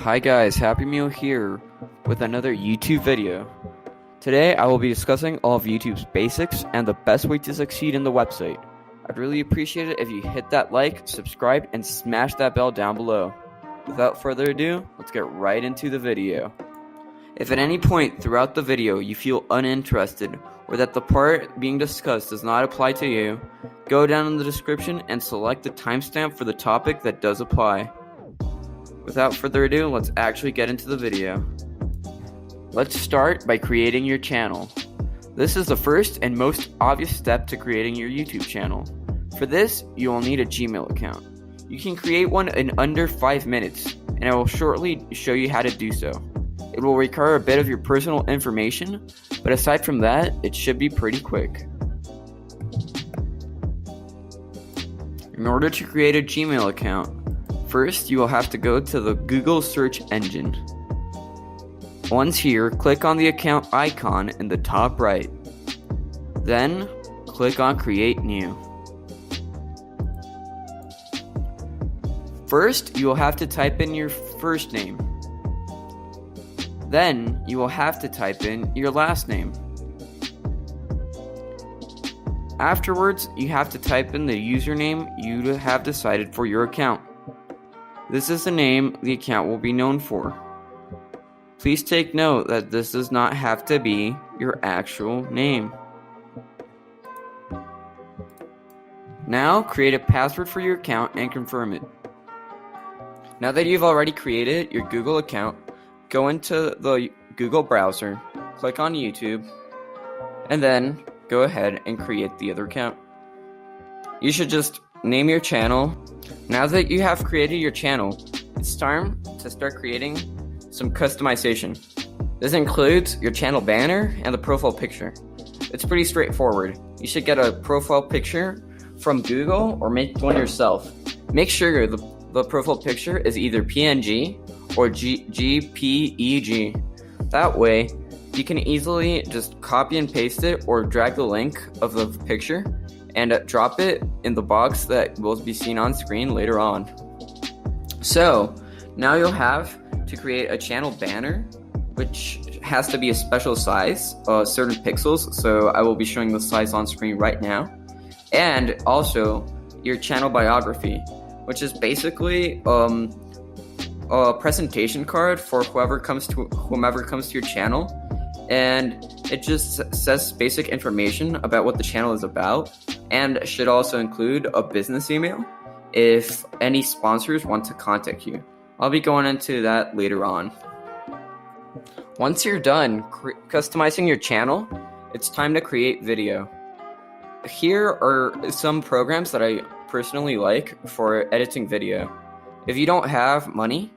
Hi guys, Happy Meal here with another YouTube video. Today I will be discussing all of YouTube's basics and the best way to succeed in the website. I'd really appreciate it if you hit that like, subscribe, and smash that bell down below. Without further ado, let's get right into the video. If at any point throughout the video you feel uninterested or that the part being discussed does not apply to you, go down in the description and select the timestamp for the topic that does apply. Without further ado, let's actually get into the video. Let's start by creating your channel. This is the first and most obvious step to creating your YouTube channel. For this, you will need a Gmail account. You can create one in under 5 minutes, and I will shortly show you how to do so. It will require a bit of your personal information, but aside from that, it should be pretty quick. In order to create a Gmail account, first, you will have to go to the Google search engine. Once here, click on the account icon in the top right. Then, click on Create New. First, you will have to type in your first name. Then, you will have to type in your last name. Afterwards, you have to type in the username you have decided for your account. This is the name the account will be known for. Please take note that this does not have to be your actual name. Now, create a password for your account and confirm it. Now that you've already created your Google account, go into the Google browser, click on YouTube, and then go ahead and create the other account. You should just name your channel. Now that you have created your channel, it's time to start creating some customization. This includes your channel banner and the profile picture. It's pretty straightforward. You should get a profile picture from Google or make one yourself. Make sure the profile picture is either PNG or JPEG. That way, you can easily just copy and paste it or drag the link of the picture and drop it in the box that will be seen on screen later on. So, now you'll have to create a channel banner, which has to be a special size, certain pixels, so I will be showing the size on screen right now. And also, your channel biography, which is basically a presentation card for whomever comes to your channel. And it just says basic information about what the channel is about, and should also include a business email if any sponsors want to contact you. I'll be going into that later on. Once you're done customizing your channel, it's time to create video. Here are some programs that I personally like for editing video. If you don't have money,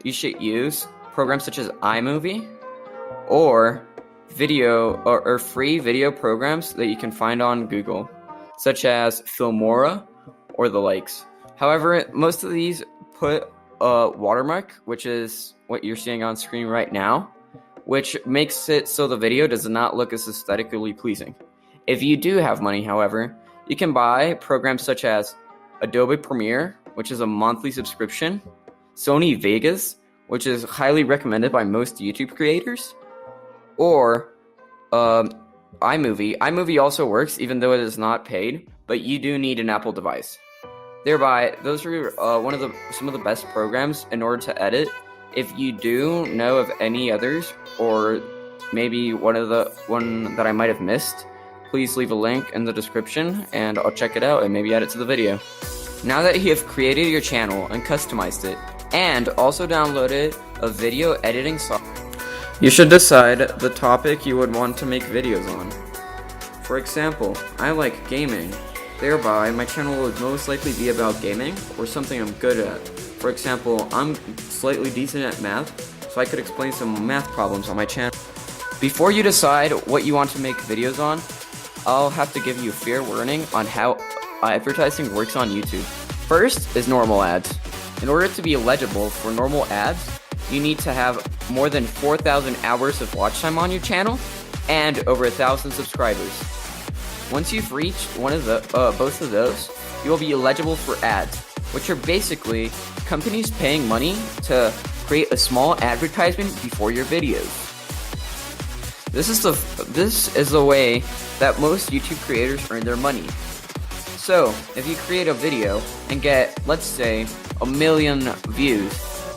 you should use programs such as iMovie or free video programs that you can find on Google, such as Filmora or the likes. However, most of these put a watermark, which is what you're seeing on screen right now, which makes it so the video does not look as aesthetically pleasing. If you do have money, however, you can buy programs such as Adobe Premiere, which is a monthly subscription, Sony Vegas, which is highly recommended by most YouTube creators, or iMovie. iMovie also works, even though it is not paid, but you do need an Apple device. Thereby, those are some of the best programs in order to edit. If you do know of any others, or maybe one that I might have missed, please leave a link in the description and I'll check it out and maybe add it to the video. Now that you have created your channel and customized it, and also downloaded a video editing software, you should decide the topic you would want to make videos on. For example, I like gaming. Thereby, my channel would most likely be about gaming or something I'm good at. For example, I'm slightly decent at math, so I could explain some math problems on my channel. Before you decide what you want to make videos on, I'll have to give you a fair warning on how advertising works on YouTube. First is normal ads. In order to be eligible for normal ads, you need to have more than 4,000 hours of watch time on your channel and over 1,000 subscribers. Once you've reached both of those, you will be eligible for ads, which are basically companies paying money to create a small advertisement before your videos. This is the way that most YouTube creators earn their money. So, if you create a video and get, let's say, 1 million views,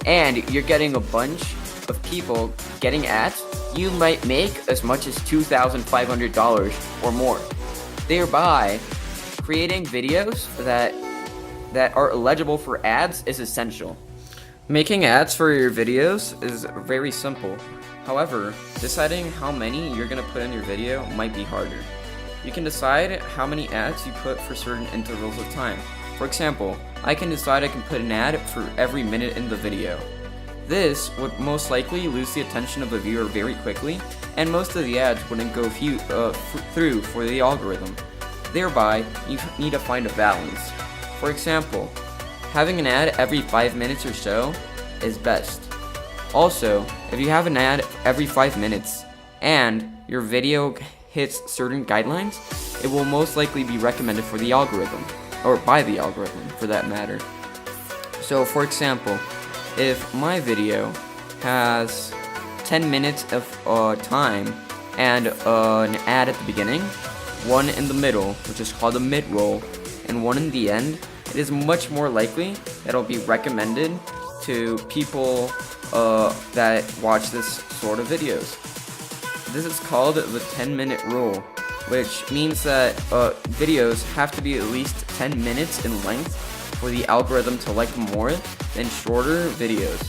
and you're getting a bunch of people getting ads, you might make as much as $2,500 or more. Thereby, creating videos that are eligible for ads is essential. Making ads for your videos is very simple. However, deciding how many you're going to put in your video might be harder. You can decide how many ads you put for certain intervals of time. For example, I can decide I can put an ad for every minute in the video. This would most likely lose the attention of the viewer very quickly, and most of the ads wouldn't go through for the algorithm. Thereby, you need to find a balance. For example, having an ad every 5 minutes or so is best. Also, if you have an ad every 5 minutes and your video hits certain guidelines, it will most likely be recommended for the algorithm, or by the algorithm for that matter. So for example, if my video has 10 minutes of time and an ad at the beginning, one in the middle, which is called a mid-roll, and one in the end, it is much more likely that it'll be recommended to people that watch this sort of videos. This is called the 10-minute rule, which means that videos have to be at least 10 minutes in length for the algorithm to like more than shorter videos.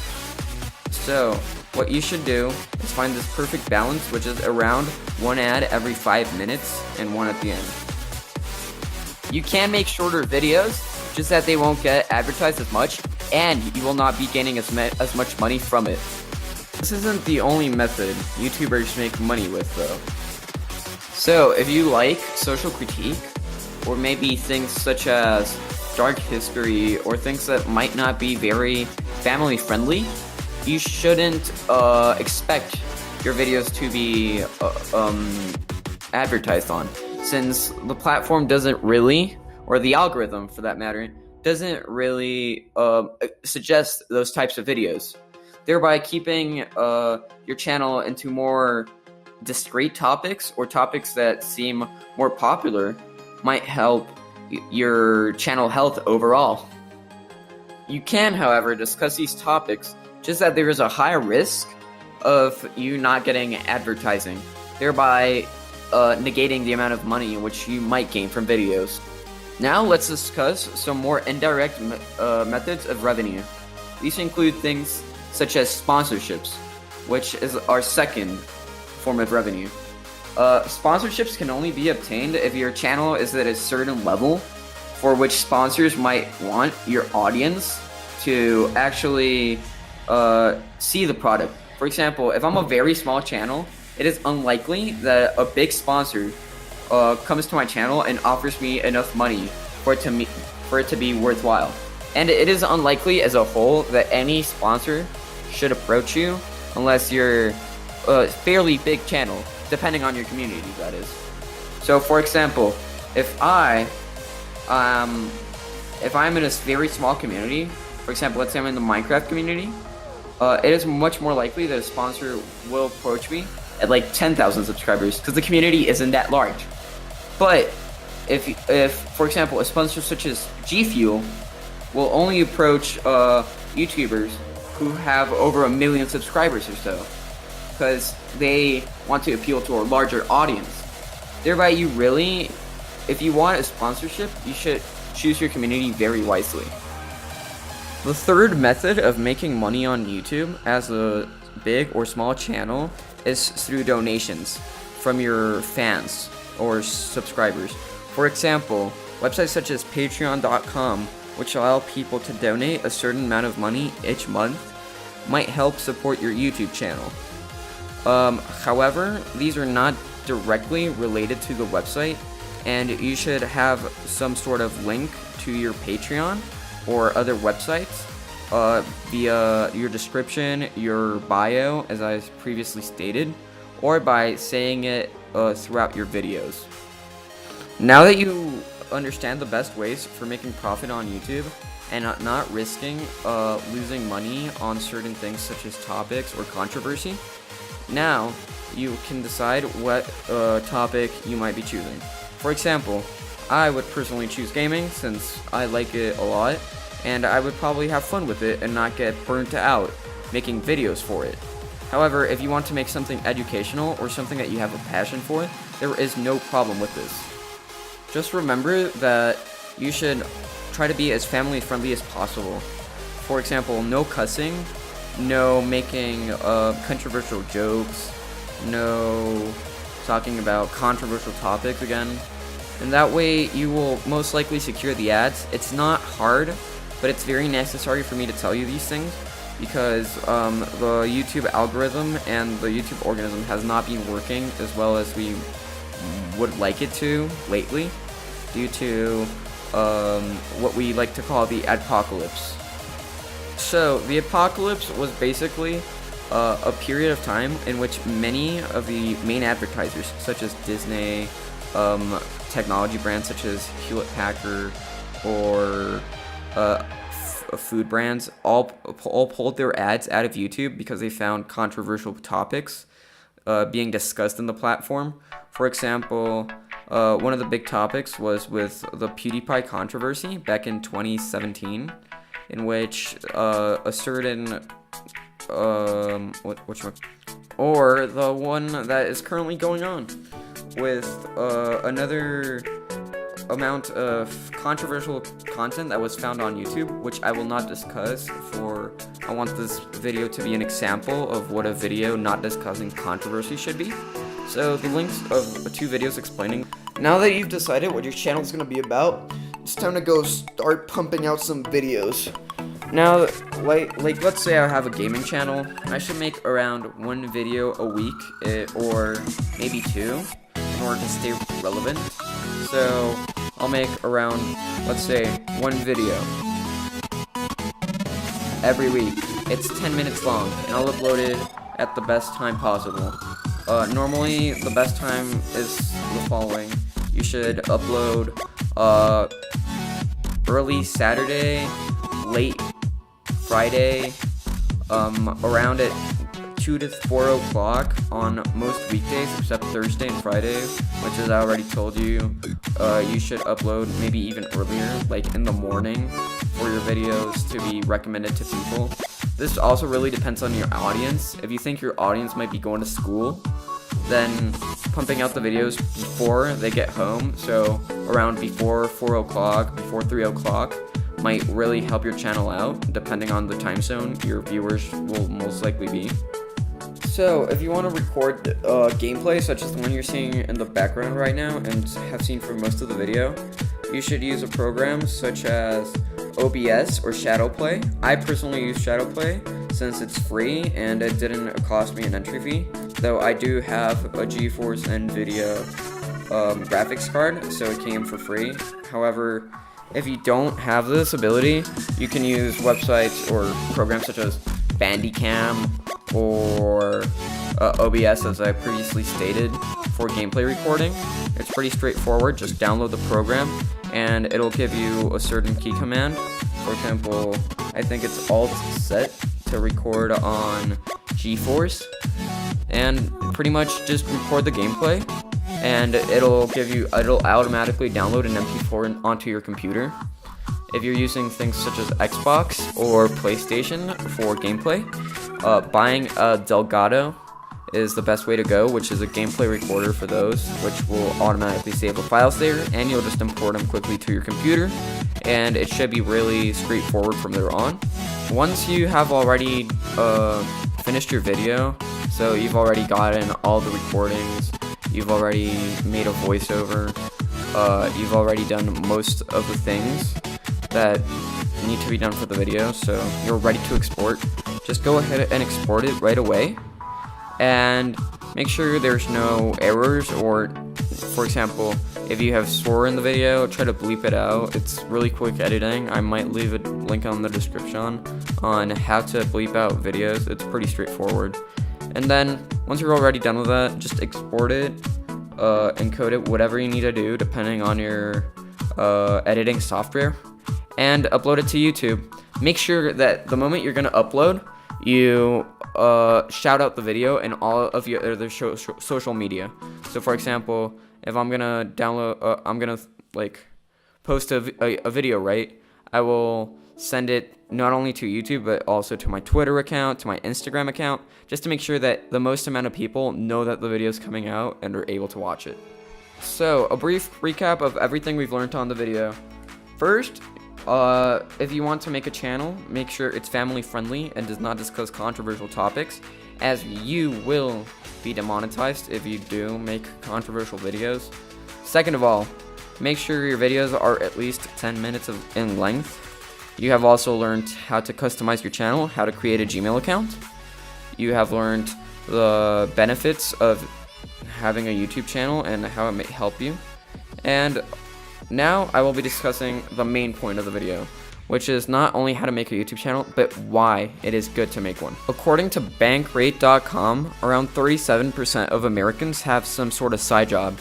So, what you should do is find this perfect balance, which is around one ad every 5 minutes and one at the end. You can make shorter videos, just that they won't get advertised as much, and you will not be gaining as much money from it. This isn't the only method YouTubers make money with, though. So, if you like social critique, or maybe things such as dark history, or things that might not be very family friendly, you shouldn't expect your videos to be advertised on, since the platform doesn't really, or the algorithm for that matter, doesn't really suggest those types of videos, thereby keeping your channel into more discrete topics, or topics that seem more popular might help your channel health overall. You can, however, discuss these topics, just that there is a high risk of you not getting advertising, thereby negating the amount of money which you might gain from videos. Now let's discuss some more indirect methods of revenue. These include things such as sponsorships, which is our second form of revenue. Sponsorships can only be obtained if your channel is at a certain level for which sponsors might want your audience to actually see the product. For example, if I'm a very small channel, it is unlikely that a big sponsor comes to my channel and offers me enough money for it to be worthwhile. And it is unlikely as a whole that any sponsor should approach you unless you're a fairly big channel, depending on your community, that is. So for example, if I'm in a very small community, for example, let's say I'm in the Minecraft community, it is much more likely that a sponsor will approach me at like 10,000 subscribers, because the community isn't that large. But if for example, a sponsor such as G Fuel will only approach YouTubers who have over 1 million subscribers or so, because they want to appeal to a larger audience. Thereby, if you want a sponsorship, you should choose your community very wisely. The third method of making money on YouTube as a big or small channel is through donations from your fans or subscribers. For example, websites such as patreon.com, which allow people to donate a certain amount of money each month, might help support your YouTube channel. However, these are not directly related to the website, and you should have some sort of link to your Patreon or other websites via your description, your bio, as I previously stated, or by saying it throughout your videos. Now that you understand the best ways for making profit on YouTube, and not risking losing money on certain things such as topics or controversy. Now, you can decide what topic you might be choosing. For example, I would personally choose gaming since I like it a lot, and I would probably have fun with it and not get burnt out making videos for it. However, if you want to make something educational or something that you have a passion for, there is no problem with this. Just remember that you should try to be as family friendly as possible. For example, no cussing, no making controversial jokes, no talking about controversial topics again. And that way you will most likely secure the ads. It's not hard, but it's very necessary for me to tell you these things because the YouTube algorithm and the YouTube organism has not been working as well as we would like it to lately due to what we like to call the Adpocalypse. So the Adpocalypse was basically a period of time in which many of the main advertisers, such as Disney, technology brands such as Hewlett-Packard, or food brands, all pulled their ads out of YouTube because they found controversial topics being discussed in the platform. For example, one of the big topics was with the PewDiePie controversy back in 2017, in which a certain or the one that is currently going on with another amount of controversial content that was found on YouTube, which I will not discuss I want this video to be an example of what a video not discussing controversy should be. So the links of 2 videos explaining. Now that you've decided what your channel is going to be about, it's time to go start pumping out some videos. Now, like let's say I have a gaming channel, I should make around 1 video a week, or maybe 2, in order to stay relevant. So I'll make around, let's say, 1 video every week. It's 10 minutes long, and I'll upload it at the best time possible. Normally, the best time is the following. You should upload early Saturday, late Friday, around at 2 to 4 o'clock on most weekdays except Thursday and Friday, which, as I already told you, you should upload maybe even earlier, like in the morning, for your videos to be recommended to people. This also really depends on your audience. If you think your audience might be going to school, then pumping out the videos before they get home, so around before 4 o'clock, before 3 o'clock, might really help your channel out, depending on the time zone your viewers will most likely be. So, if you want to record gameplay, such as the one you're seeing in the background right now, and have seen for most of the video, you should use a program such as OBS or Shadowplay. I personally use Shadowplay since it's free and it didn't cost me an entry fee, though I do have a GeForce NVIDIA graphics card, so it came for free. However, if you don't have this ability, you can use websites or programs such as Bandicam or OBS, as I previously stated, for gameplay recording. It's pretty straightforward. Just download the program and it'll give you a certain key command. For example, I think it's Alt-set to record on GeForce, and pretty much just record the gameplay, and it'll automatically download an MP4 onto your computer. If you're using things such as Xbox or PlayStation for gameplay, buying a Delgado is the best way to go, which is a gameplay recorder for those, which will automatically save the files there, and you'll just import them quickly to your computer, and it should be really straightforward from there on. Once you have already finished your video, so you've already gotten all the recordings, you've already made a voiceover, you've already done most of the things that need to be done for the video, so you're ready to export, just go ahead and export it right away. And make sure there's no errors, or for example, if you have swear in the video, try to bleep it out. It's really quick editing. I might leave a link on the description on how to bleep out videos. It's pretty straightforward. And then once you're already done with that, just export it, encode it, whatever you need to do depending on your editing software, and upload it to YouTube. Make sure that the moment you're going to upload, you shout out the video in all of your other social media. So for example, if I'm gonna download, I'm gonna like post a video, right? I will send it not only to YouTube but also to my Twitter account, to my Instagram account, just to make sure that the most amount of people know that the video is coming out and are able to watch it. So a brief recap of everything we've learned on the video. First, if you want to make a channel, make sure it's family friendly and does not discuss controversial topics, as you will be demonetized if you do make controversial videos. Second of all, make sure your videos are at least 10 minutes in length. You have also learned how to customize your channel, how to create a Gmail account. You have learned the benefits of having a YouTube channel and how it may help you. And now I will be discussing the main point of the video, which is not only how to make a YouTube channel, but why it is good to make one. According to Bankrate.com, around 37% of Americans have some sort of side job,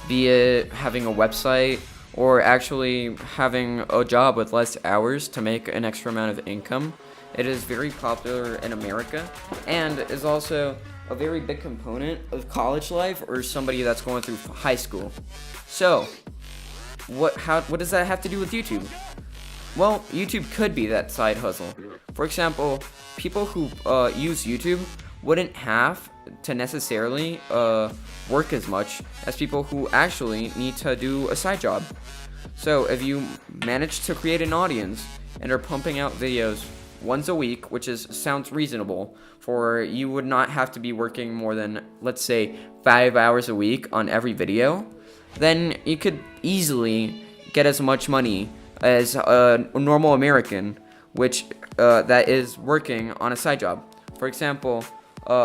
be it having a website or actually having a job with less hours to make an extra amount of income. It is very popular in America and is also a very big component of college life or somebody that's going through high school. So, what does that have to do with YouTube? Well, YouTube could be that side hustle. For example, people who use YouTube wouldn't have to necessarily work as much as people who actually need to do a side job. So if you manage to create an audience and are pumping out videos once a week, which sounds reasonable, for you would not have to be working more than, let's say, 5 hours a week on every video, then you could easily get as much money as a normal American, which that is working on a side job. For example,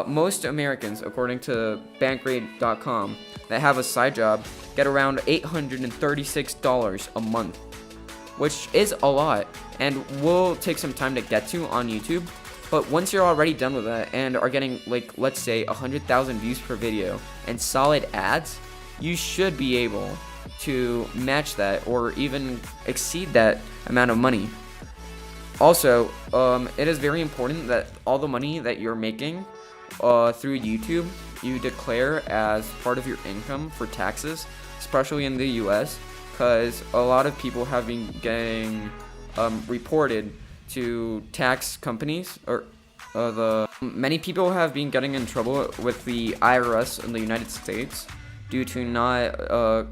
most Americans, according to Bankrate.com, that have a side job get around $836 a month, which is a lot and will take some time to get to on YouTube. But once you're already done with that and are getting, like, let's say 100,000 views per video and solid ads, you should be able to match that or even exceed that amount of money. Also, it is very important that all the money that you're making through YouTube, you declare as part of your income for taxes, especially in the US, because a lot of people have been getting reported to tax companies, or many people have been getting in trouble with the IRS in the United States due to not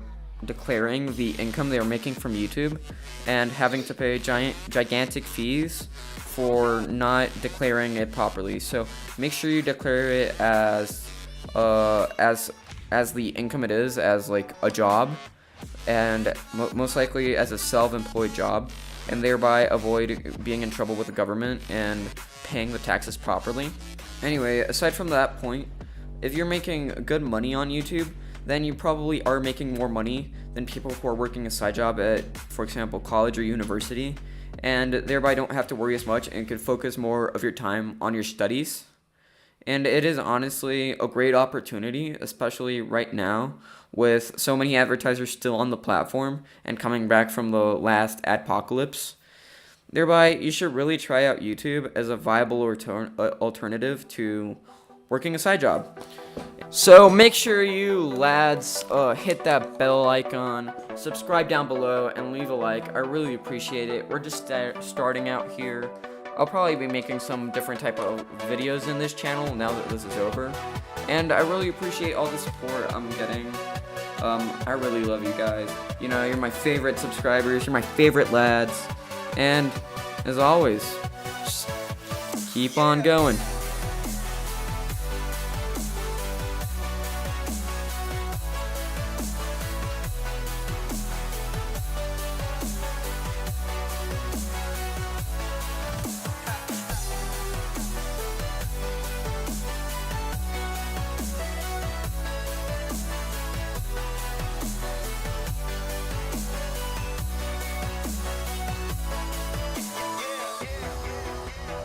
declaring the income they are making from YouTube and having to pay gigantic fees for not declaring it properly. So make sure you declare it as the income it is, as like a job, and most likely as a self-employed job, and thereby avoid being in trouble with the government and paying the taxes properly. Anyway, aside from that point, if you're making good money on YouTube, then you probably are making more money than people who are working a side job at, for example, college or university, and thereby don't have to worry as much and could focus more of your time on your studies. And it is honestly a great opportunity, especially right now, with so many advertisers still on the platform and coming back from the last Adpocalypse. Thereby, you should really try out YouTube as a viable alternative to working a side job. So make sure you lads hit that bell icon, subscribe down below, and leave a like. I really appreciate it. We're just starting out here. I'll probably be making some different type of videos in this channel now that this is over. And I really appreciate all the support I'm getting. I really love you guys. You know, you're my favorite subscribers, you're my favorite lads. And as always, just keep on going.